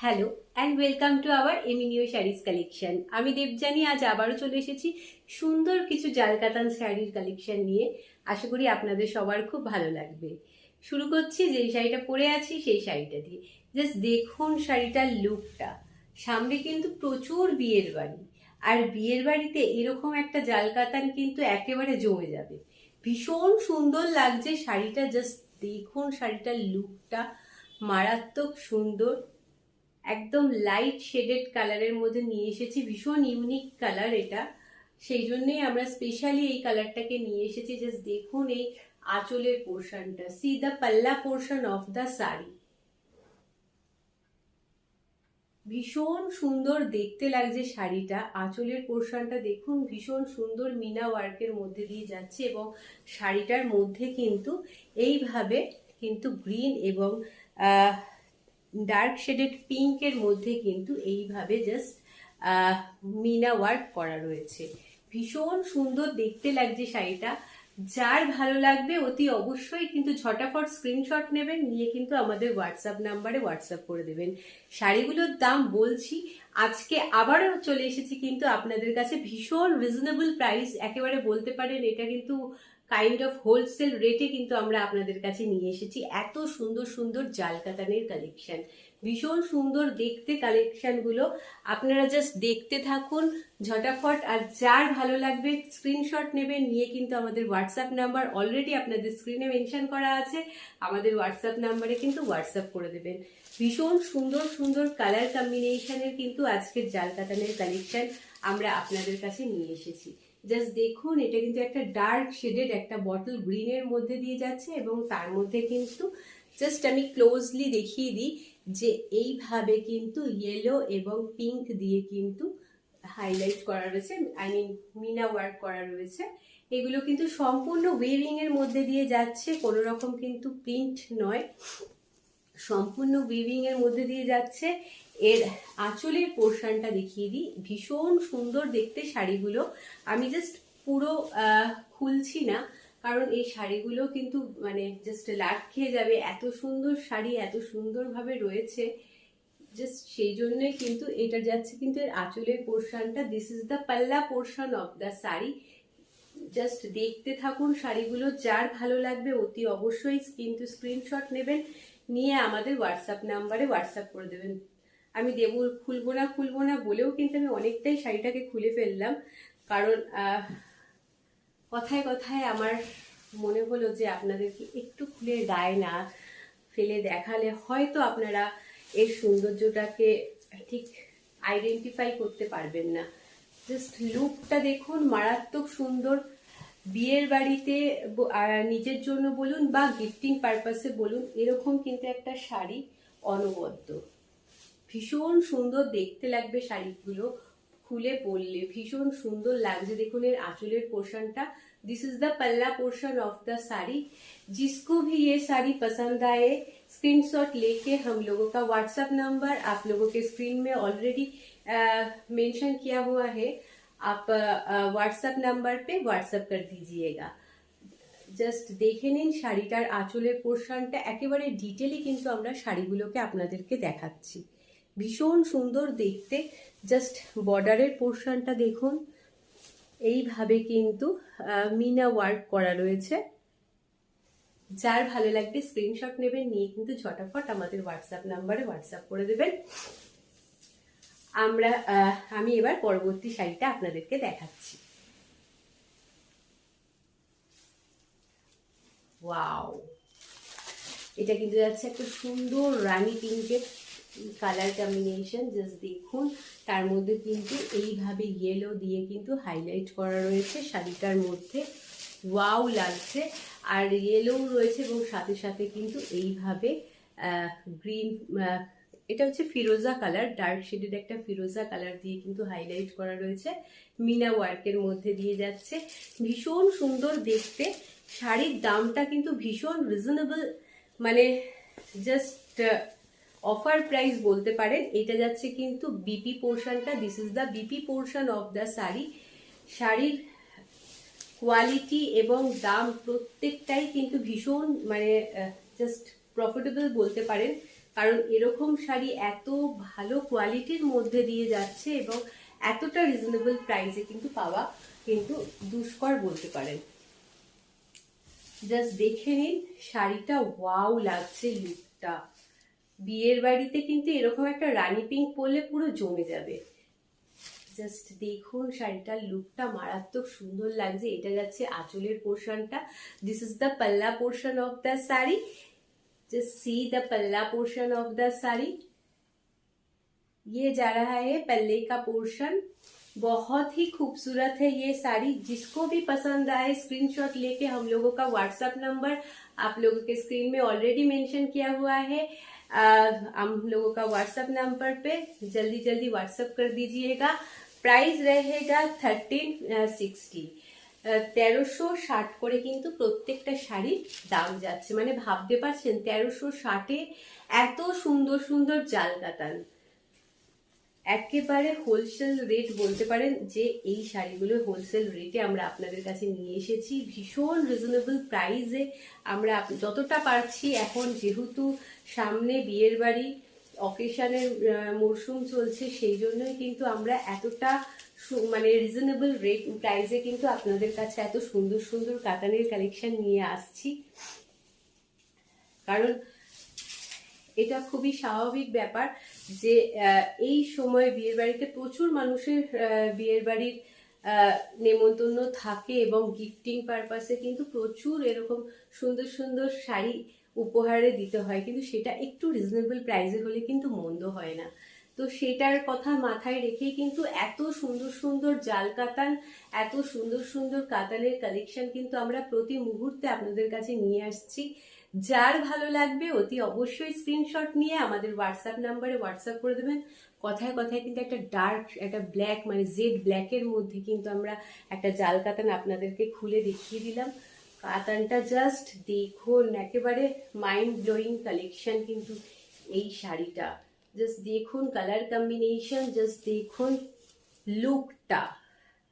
Hello and welcome to our Eminio saris collection. আমি দেবজানি আজ আবারও চলে এসেছি সুন্দর কিছু জালকাতান শাড়ির কালেকশন নিয়ে। আশা করি আপনাদের সবার খুব ভালো লাগবে। শুরু করছি যেই শাড়িটা পরে আছি সেই শাড়িটা দিয়ে। জাস্ট দেখুন শাড়িটার লুকটা। সামনে কিন্তু প্রচুর বিয়ের বাড়ি, আর বিয়ের বাড়িতে এরকম একটা জালকাতান কিন্তু একেবারে জমে যাবে। ভীষণ সুন্দর লাগছে শাড়িটা। জাস্ট দেখুন শাড়িটার লুকটা মারাত্মক সুন্দর। একদম লাইট শেডেড কালারের মধ্যে নিয়ে এসেছি, ভীষণ ইউনিক কালার এটা। সেই জন্যই আমরা স্পেশালি এই কালারটাকে নিয়ে এসেছি। জাস্ট দেখুন এই আঁচলের পোর্শনটা, সি দ্য পাল্লা পোর্শন অফ দ্য শাড়ি। ভীষণ সুন্দর দেখতে লাগছে শাড়িটা। আঁচলের পোর্শনটা দেখুন, ভীষণ সুন্দর মিনা ওয়ার্কের মধ্যে দিয়ে যাচ্ছে এবং শাড়িটার মধ্যে কিন্তু এইভাবে কিন্তু গ্রিন এবং ডার্ক শেডেড পিঙ্কের মধ্যে কিন্তু এইভাবে জাস্ট মিনা ওয়ার্ক করা রয়েছে। ভীষণ সুন্দর দেখতে লাগছে শাড়িটা। যার ভালো লাগবে অতি অবশ্যই কিন্তু ঝটাফট স্ক্রিনশট নেবেন, নিয়ে কিন্তু আমাদের হোয়াটসঅ্যাপ নাম্বারে হোয়াটসঅ্যাপ করে দেবেন। শাড়িগুলোর দাম বলছি, আজকে আবারও চলে এসেছি কিন্তু আপনাদের কাছে ভীষণ রিজনেবল প্রাইস, একেবারে বলতে পারেন এটা কিন্তু কাইন্ড অফ হোলসেল রেটে কিন্তু আমরা আপনাদের কাছে নিয়ে এসেছি এত সুন্দর সুন্দর জালকাতানের কালেকশন। ভীষণ সুন্দর দেখতে কালেকশনগুলো, আপনারা জাস্ট দেখতে থাকুন ঝটাফট। আর যার ভালো লাগবে স্ক্রিনশট নেবেন, নিয়ে কিন্তু আমাদের হোয়াটসঅ্যাপ নাম্বার অলরেডি আপনাদের স্ক্রিনে মেনশন করা আছে, আমাদের হোয়াটসঅ্যাপ নাম্বারে কিন্তু হোয়াটসঅ্যাপ করে দেবেন। ভীষণ সুন্দর সুন্দর কালার কম্বিনেশনের কিন্তু আজকের জালকাতানের কালেকশন আমরা আপনাদের কাছে নিয়ে এসেছি। জাস্ট দেখুন এটা কিন্তু একটা ডার্ক শেডেড একটা বটল গ্রিনের মধ্যে দিয়ে যাচ্ছে এবং তার মধ্যে কিন্তু জাস্ট আমি ক্লোজলি দেখিয়ে দিই যে এইভাবে কিন্তু ইয়েলো এবং পিঙ্ক দিয়ে কিন্তু হাইলাইট করা রয়েছে, আই মিন মিনা ওয়ার্ক করা রয়েছে। এগুলো কিন্তু সম্পূর্ণ ওয়েভিং এর মধ্যে দিয়ে যাচ্ছে, কোনো রকম কিন্তু প্রিন্ট নয়, সম্পূর্ণ উইভিং এর মধ্যে দিয়ে যাচ্ছে। এর আঁচলের পোর্শনটা দেখিয়ে দিই, ভীষণ সুন্দর দেখতে শাড়িগুলো। আমি জাস্ট পুরো খুলছি না, কারণ এই শাড়িগুলো কিন্তু মানে জাস্ট লাট খেয়ে যাবে, এত সুন্দর শাড়ি এত সুন্দরভাবে রয়েছে। জাস্ট সেই জন্যই কিন্তু এটা যাচ্ছে কিন্তু এর আঁচলের পোর্শনটা। দিস ইজ দ্য পাল্লা portion of the sari. Just দেখতে থাকুন শাড়িগুলো, যার ভালো লাগবে অতি অবশ্যই কিন্তু স্ক্রিনশট নেবেন, নিয়ে আমাদের হোয়াটসঅ্যাপ নাম্বারে হোয়াটসঅ্যাপ করে দেবেন। আমি দেবো খুলবো না বলেও কিন্তু আমি অনেকটাই শাড়িটাকে খুলে ফেললাম, কারণ কথায় কথায় আমার মনে হলো যে আপনাদেরকে একটু খুলে গায়ে না ফেলে দেখালে হয়তো আপনারা এর সৌন্দর্যটাকে ঠিক আইডেন্টিফাই করতে পারবেন না। জাস্ট লুকটা দেখুন, মারাত্মক সুন্দর। বিয়ের বাড়িতে নিজের জন্য বলুন বা গিফটিং পারপাসে বলুন, এরকম কিন্তু একটা শাড়ি অনবদ্য। ভীষণ সুন্দর দেখতে লাগবে শাড়িগুলো, খুলে পরলে ভীষণ সুন্দর লাগছে। দেখুন এর আঁচলের পোর্শনটা, दिस इज द पल्ला पोर्शन ऑफ द साड़ी। जिसको भी ये साड़ी पसंद आए स्क्रीनशॉट लेके हम लोगों का व्हाट्सएप नंबर आप लोगों के स्क्रीन में ऑलरेडी मेंशन किया हुआ है, आप व्हाट्सएप नंबर पे व्हाट्सएप कर दीजिएगा। জাস্ট দেখে নিন শাড়িটার আঁচলের পোর্শনটা, একেবারে ডিটেলি কিন্তু আমরা শাড়িগুলোকে আপনাদেরকে দেখাচ্ছি। ভীষণ সুন্দর দেখতে। জাস্ট বর্ডারের পোর্শনটা দেখুন, এইভাবে কিন্তু মিনা ওয়ার্ক করা রয়েছে। যার ভালো লাগবে স্ক্রিনশট নেবেন, নিয়ে কিন্তু ঝটাফট আমাদের হোয়াটসঅ্যাপ নাম্বারে হোয়াটসঅ্যাপ করে দেবেন। আমি এবার পরবর্তী শাড়িটা আপনাদেরকে দেখাচ্ছি। ওয়াও, এটা কিন্তু যাচ্ছে একটা সুন্দর রানী পিঙ্কের কালার কম্বিনেশন। জাস্ট দেখুন তার মধ্যে কিন্তু এইভাবে ইয়েলো দিয়ে কিন্তু হাইলাইট করা রয়েছে শাড়িটার মধ্যে। ওয়াও লাগছে, আর ইয়েলো রয়েছে এবং সাথে সাথে কিন্তু এইভাবে গ্রিন, এটা হচ্ছে ফিরোজা কালার, ডার্ক শেডেড একটা ফিরোজা কালার দিয়ে কিন্তু হাইলাইট করা রয়েছে, মিনা ওয়ার্কের মধ্যে দিয়ে যাচ্ছে। ভীষণ সুন্দর দেখতে। শাড়ির দামটা কিন্তু ভীষণ রিজনেবল, মানে জাস্ট অফার প্রাইস বলতে পারেন। এটা যাচ্ছে কিন্তু বিপি পোর্শনটা, this is the BP portion of the sari. শাড়ির কোয়ালিটি এবং দাম প্রত্যেকটাই কিন্তু ভীষণ মানে জাস্ট প্রফিটেবল বলতে পারেন। কারণ এরকম শাড়ি এত ভালো কোয়ালিটির মধ্যে দিয়ে যাচ্ছে এবং এতটা রিজনেবল প্রাইসে কিন্তু পাওয়া কিন্তু দুষ্কর বলতে পারেন। জাস্ট দেখে নিন শাড়িটা, ওয়াও লাগছে লুকটা। বিয়ের বাড়িতে কিন্তু এরকম একটা রানী পিঙ্ক পরলে পুরো জমে যাবে। জাস্ট দেখুন শাড়িটার লুকটা মারাত্মক সুন্দর লাগছে। এটা যাচ্ছে আঁচলের পোর্শনটা। দিস ইজ দ্য পাল্লা portion of the sari. Just see the पल्ला पोर्शन ऑफ द साड़ी। ये जा रहा है पल्ले का पोर्शन। बहुत ही खूबसूरत है ये साड़ी। जिसको भी पसंद आए स्क्रीनशॉट लेके हम लोगों का व्हाट्सएप नंबर आप लोगों के स्क्रीन में ऑलरेडी मेंशन किया हुआ है। हम लोगों का व्हाट्सएप नंबर पे जल्दी जल्दी व्हाट्सएप कर दीजिएगा। प्राइस रहेगा 1360। 1360 করে কিন্তু প্রত্যেকটা শাড়ির দাম যাচ্ছে। মানে ভাবতে পারছেন 1360-এ এত সুন্দর সুন্দর জাল কাতান। একেবারে হোলসেল রেট বলতে পারেন যে এই শাড়িগুলো হোলসেল রেটে আমরা আপনাদের কাছে নিয়ে এসেছি। ভীষণ রিজনেবল প্রাইসে আমরা যতটা পারছি। এখন যেহেতু সামনে বিয়ের বাড়ি অকেশনের মরশুম চলছে, সেই জন্যই কিন্তু আমরা এতটা মানে রিজনেবল রেট প্রাইসে কিন্তু আপনাদের কাছে এত সুন্দর সুন্দর কাতানের কালেকশন নিয়ে আসছি। কারণ এটা খুবই স্বাভাবিক ব্যাপার যে এই সময় বিয়ের বাড়িতে প্রচুর মানুষের বিয়ের বাড়ির নেমন্তন্ন থাকে এবং গিফটিং পারপাসে কিন্তু প্রচুর এরকম সুন্দর সুন্দর শাড়ি উপহারে দিতে হয়, কিন্তু সেটা একটু রিজনেবল প্রাইসে হলে কিন্তু মন্দ হয় না। তো সেটার কথা মাথায় রেখেই কিন্তু এত সুন্দর সুন্দর জাল কাতান, এত সুন্দর সুন্দর কাতানের কালেকশন কিন্তু আমরা প্রতি মুহূর্তে আপনাদের কাছে নিয়ে আসছি। যার ভালো লাগবে অতি অবশ্যই স্ক্রিনশট নিয়ে আমাদের হোয়াটসঅ্যাপ নাম্বারে হোয়াটসঅ্যাপ করে দেবেন। কথায় কথায় কিন্তু একটা ডার্ক, একটা ব্ল্যাক মানে জেড ব্ল্যাকের মধ্যে কিন্তু আমরা একটা জাল কাতান আপনাদেরকে খুলে দেখিয়ে দিলাম। কাতানটা জাস্ট দেখুন, একেবারে মাইন্ড ব্লোয়িং কালেকশন কিন্তু এই শাড়িটা। জাস্ট দেখুন কালার কম্বিনেশন, জাস্ট দেখুন লুকটা,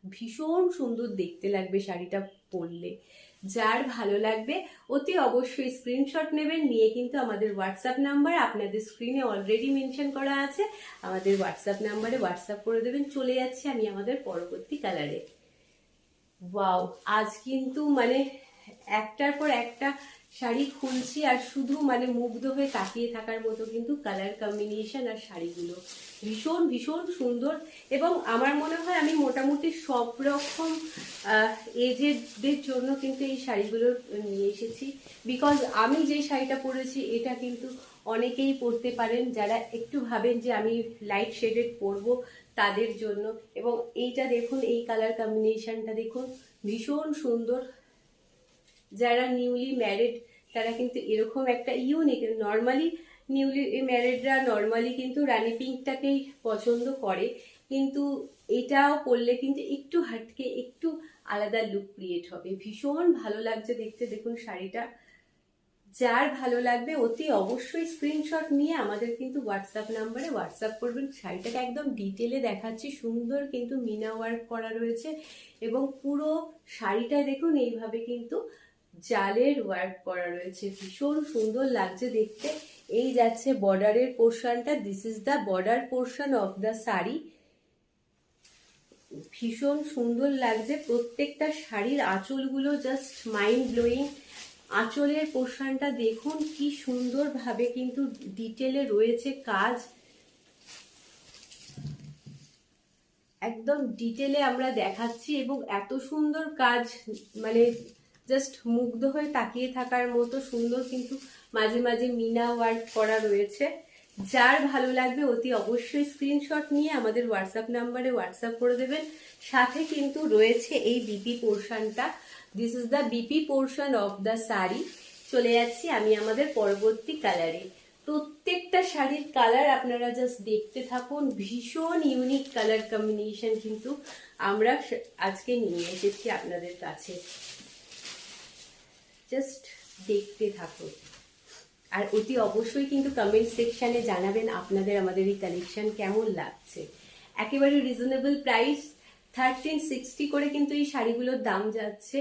ভীষণ সুন্দর দেখতে লাগবে শাড়িটা পরলে। যার ভালো লাগবে অতি অবশ্যই স্ক্রিনশট নেবেন, নিয়ে কিন্তু আমাদের হোয়াটসঅ্যাপ নাম্বার আপনাদের স্ক্রিনে অলরেডি মেনশন করা আছে, আমাদের হোয়াটসঅ্যাপ নাম্বারে হোয়াটসঅ্যাপ করে দেবেন। চলে যাচ্ছি আমি আমাদের পরবর্তী কালারে। ওয়াও, আজ কিন্তু মানে একটার পর একটা শাড়ি খুলছি আর শুধু মানে মুগ্ধ হয়ে তাকিয়ে থাকার মতো কিন্তু কালার কম্বিনেশন আর শাড়িগুলো ভীষণ ভীষণ সুন্দর। এবং আমার মনে হয় আমি মোটামুটি সব রকম এজেদের জন্য কিন্তু এই শাড়িগুলো নিয়ে এসেছি। বিকজ আমি যে শাড়িটা পরেছি এটা কিন্তু অনেকেই পরতে পারেন, যারা একটু ভাবেন যে আমি লাইট শেডেড পরবো তাদের জন্য। এবং এইটা দেখুন, এই কালার কম্বিনেশনটা দেখুন, ভীষণ সুন্দর। যারা নিউলি ম্যারিড তারা কিন্তু এরকম একটা ইউনিক, নর্মালি নিউলি ম্যারিডরা নর্মালি কিন্তু রানী পিঙ্কটাকেই পছন্দ করে, কিন্তু এটাও পরলে কিন্তু একটু হাটকে একটু আলাদা লুক ক্রিয়েট হবে। ভীষণ ভালো লাগছে দেখতে। দেখুন শাড়িটা, যার ভালো লাগবে অতি অবশ্যই স্ক্রিনশট নিয়ে আমাদের কিন্তু হোয়াটসঅ্যাপ নাম্বারে হোয়াটসঅ্যাপ করবেন। শাড়িটাকে একদম ডিটেলে দেখাচ্ছি, সুন্দর কিন্তু মিনা ওয়ার্ক করা রয়েছে এবং পুরো শাড়িটা দেখুন এইভাবে কিন্তু জালের ওয়ার্ক করা রয়েছে। ভীষণ সুন্দর লাগছে দেখতে। এই যাচ্ছে বর্ডারের পোর্শনটা। This is the border portion of the sari. ভীষণ সুন্দর লাগছে প্রত্যেকটা শাড়ির আঁচলগুলো, জাস্ট মাইন্ড ব্লোয়িং। আঁচলের পোর্শনটা দেখুন কি সুন্দরভাবে কিন্তু ডিটেলে রয়েছে কাজ, একদম ডিটেলে আমরা দেখাচ্ছি এবং এত সুন্দর কাজ মানে জাস্ট মুগ্ধ হয়ে তাকিয়ে থাকার মতো সুন্দর, কিন্তু মাঝে মাঝে মিনা ওয়ার্ক করা রয়েছে। যার ভালো লাগবে অতি অবশ্যই স্ক্রিনশট নিয়ে আমাদের হোয়াটসঅ্যাপ নাম্বারে হোয়াটসঅ্যাপ করে দেবেন। সাথে কিন্তু রয়েছে এই বিপি পোর্শনটা। This is the BP portion of the sari. চলে যাচ্ছি আমি আমাদের পরবর্তী কালারে। প্রত্যেকটা শাড়ির কালার আপনারা জাস্ট দেখতে থাকুন, ভীষণ ইউনিক কালার কম্বিনেশন কিন্তু আমরা আজকে নিয়ে এসেছি আপনাদের কাছে। জাস্ট দেখতে থাকুন আর অতি অবশ্যই কিন্তু কমেন্ট সেকশনে জানাবেন আপনাদের আমাদের এই কালেকশন কেমন লাগছে। একেবারে রিজনেবল প্রাইস 1360 করে কিন্তু এই শাড়িগুলোর দাম যাচ্ছে।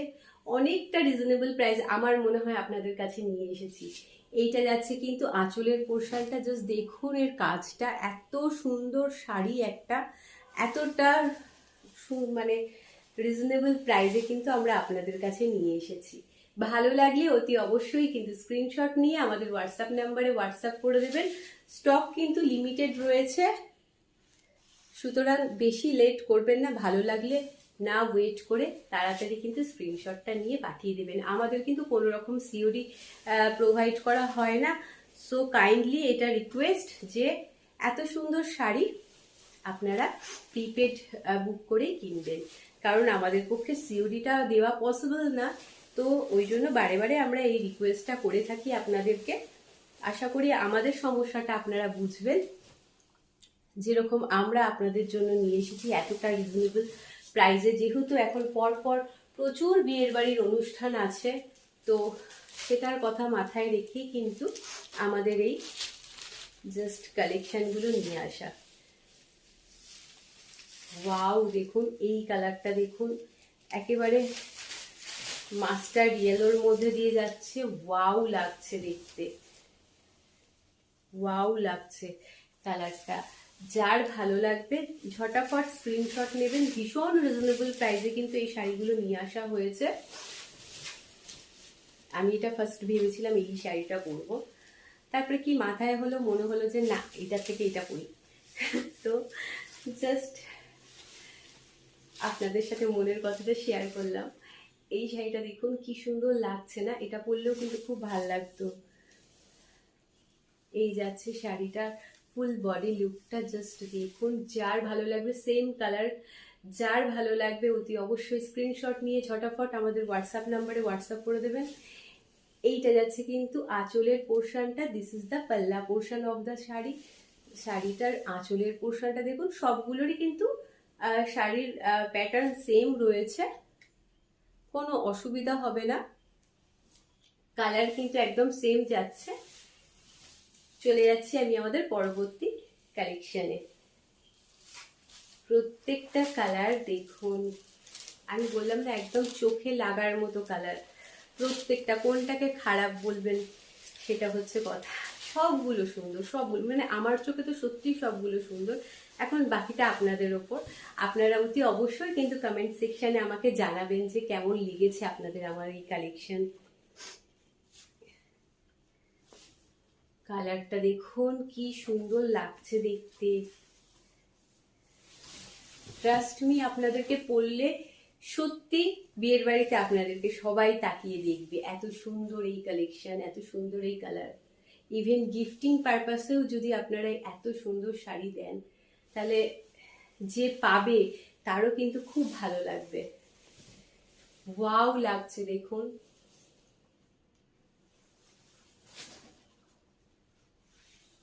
অনেকটা রিজনেবল প্রাইস আমার মনে হয় আপনাদের কাছে নিয়ে এসেছি। এইটা যাচ্ছে কিন্তু আঁচলের পোর্শনটা, জাস্ট দেখুন এর কাজটা, এত সুন্দর শাড়ি একটা, এতটা মানে রিজনেবল প্রাইসে কিন্তু আমরা আপনাদের কাছে নিয়ে এসেছি। ভালো লাগলে অতি অবশ্যই কিন্তু স্ক্রিনশট নিয়ে আমাদের হোয়াটসঅ্যাপ নাম্বারে হোয়াটসঅ্যাপ করে দেবেন। স্টক কিন্তু লিমিটেড রয়েছে, সুতরাং বেশি লেট করবেন না। ভালো লাগলে না ওয়েট করে তাড়াতাড়ি কিন্তু স্ক্রিনশটটা নিয়ে পাঠিয়ে দেবেন। আমাদের কিন্তু কোনো রকম সিওডি প্রোভাইড করা হয় না। সো কাইন্ডলি এটা রিকোয়েস্ট যে এত সুন্দর শাড়ি আপনারা প্রিপেড বুক করেই কিনবেন, কারণ আমাদের পক্ষে সিওডিটা দেওয়া পসিবল না। তো ওই জন্য বারে বারে আমরা এই রিকোয়েস্টটা করে থাকি আপনাদেরকে। আশা করি আমাদের সমস্যাটা আপনারা বুঝবেন, যেরকম আমরা আপনাদের জন্য নিয়ে এসেছি এতটা রিজনেবল প্রাইসে। যেহেতু এখন পর পর প্রচুর বিয়ের বাড়ির অনুষ্ঠান আছে, তো সেটার কথা মাথায় রেখেই কিন্তু আমাদের এই জাস্ট কালেকশনগুলো নিয়ে আসা। ওয়াও, দেখুন এই কালারটা দেখুন, একেবারে মাস্টার্ড ইয়েলোর মধ্যে দিয়ে যাচ্ছে। ওয়াও লাগছে দেখতে, ওয়াও লাগছে কালারটা। যার ভালো লাগবে ঝটাফট স্ক্রিনশট নেবেন। ভীষণ রিজনেবল প্রাইসে কিন্তু এই শাড়িগুলো নিয়ে আসা হয়েছে। আমি এটা ফার্স্ট ভেবেছিলাম এই শাড়িটা পরবো, তারপরে কি মাথায় হলো, মনে হলো যে না, এটা থেকে এটা পরি। তো জাস্ট আপনাদের সাথে মনের কথাটা শেয়ার করলাম। এই শাড়িটা দেখুন কি সুন্দর লাগছে না? এটা পরলেও কিন্তু খুব ভালো লাগতো। এই যাচ্ছে শাড়িটা ফুল বডি লুকটা, জাস্ট দেখুন। যার ভালো লাগবে সেম কালার, যার ভালো লাগবে অতি অবশ্যই স্ক্রিনশট নিয়ে ঝটাফট আমাদের হোয়াটসঅ্যাপ নাম্বারে হোয়াটসঅ্যাপ করে দেবেন। এইটা যাচ্ছে কিন্তু আঁচলের পোর্শনটা, দিস ইজ দ্য পাল্লা পোর্শন অফ দ্য শাড়ি। শাড়িটার আঁচলের পোর্শনটা দেখুন, সবগুলোরই কিন্তু শাড়ির প্যাটার্ন সেম রয়েছে, কোনো অসুবিধা হবে না। কালার কিন্তু একদম সেম যাচ্ছে। চলে যাচ্ছি আমি আমাদের পরবর্তী কালেকশনে। প্রত্যেকটা কালার দেখুন, আমি বললাম না একদম চোখে লাগার মতো কালার। প্রত্যেকটা, কোনটাকে খারাপ বলবেন সেটা হচ্ছে কথা। সবগুলো সুন্দর, সবগুলো মানে আমার চোখে তো সত্যি সবগুলো সুন্দর। এখন বাকিটা আপনাদের ওপর। আপনারা অতি অবশ্যই কিন্তু কমেন্ট সেকশনে আমাকে জানাবেন যে কেমন লেগেছে আপনাদের আমার এই কালেকশন। কালারটা দেখুন কি সুন্দর লাগছে দেখতে। ট্রাস্ট মি, আপনাদেরকে পরলে সত্যি বিয়ের বাড়িতে আপনাদেরকে সবাই তাকিয়ে দেখবে। এত সুন্দর এই কালেকশন, এত সুন্দর এই কালার। ইভেন গিফটিং পারপাসেও যদি আপনারা এত সুন্দর শাড়ি দেন, তাহলে যে পাবে তারও কিন্তু খুব ভালো লাগবে। ওয়াও লাগছে দেখুন।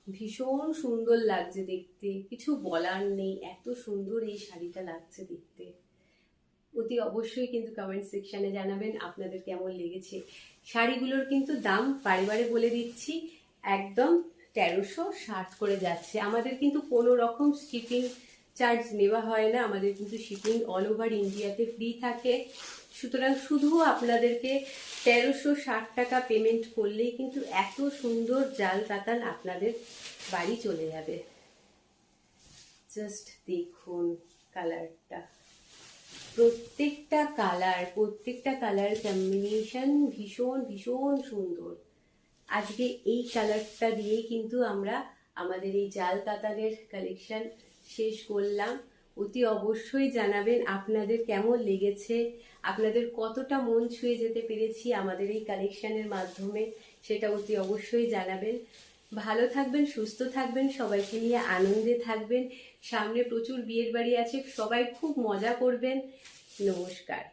ভীষণ সুন্দর লাগছে দেখতে, কিছু বলার নেই, এত সুন্দর এই শাড়িটা লাগছে দেখতে। অতি অবশ্যই কিন্তু কমেন্ট সেকশনে জানাবেন আপনাদের কেমন লেগেছে। শাড়িগুলোর কিন্তু দাম বারে বারে বলে দিচ্ছি, একদম 1360 করে যাচ্ছে। আমাদের কিন্তু কোনো রকম শিপিং চার্জ নেওয়া হয় না, আমাদের কিন্তু শিপিং অল ওভার ইন্ডিয়াতে ফ্রি থাকে। সুতরাং শুধু আপনাদেরকে 1360 টাকা পেমেন্ট করলেই কিন্তু এত সুন্দর জাল কাতান আপনাদের বাড়ি চলে যাবে। জাস্ট দেখুন কালারটা, প্রত্যেকটা কালার কম্বিনেশন ভীষণ ভীষণ সুন্দর। আজকে এই কালারটা দিয়েই কিন্তু আমরা আমাদের এই জাল কাতানের কালেকশন শেষ করলাম। অতি অবশ্যই জানাবেন আপনাদের কেমন লেগেছে, আপনাদের কতটা মন ছুঁয়ে যেতে পেরেছি আমাদের এই কালেকশনের মাধ্যমে, সেটা অতি অবশ্যই জানাবেন। ভালো থাকবেন, সুস্থ থাকবেন, সবাইকে নিয়ে আনন্দে থাকবেন। সামনে প্রচুর বিয়ের বাড়ি আছে, সবাই খুব মজা করবেন। নমস্কার।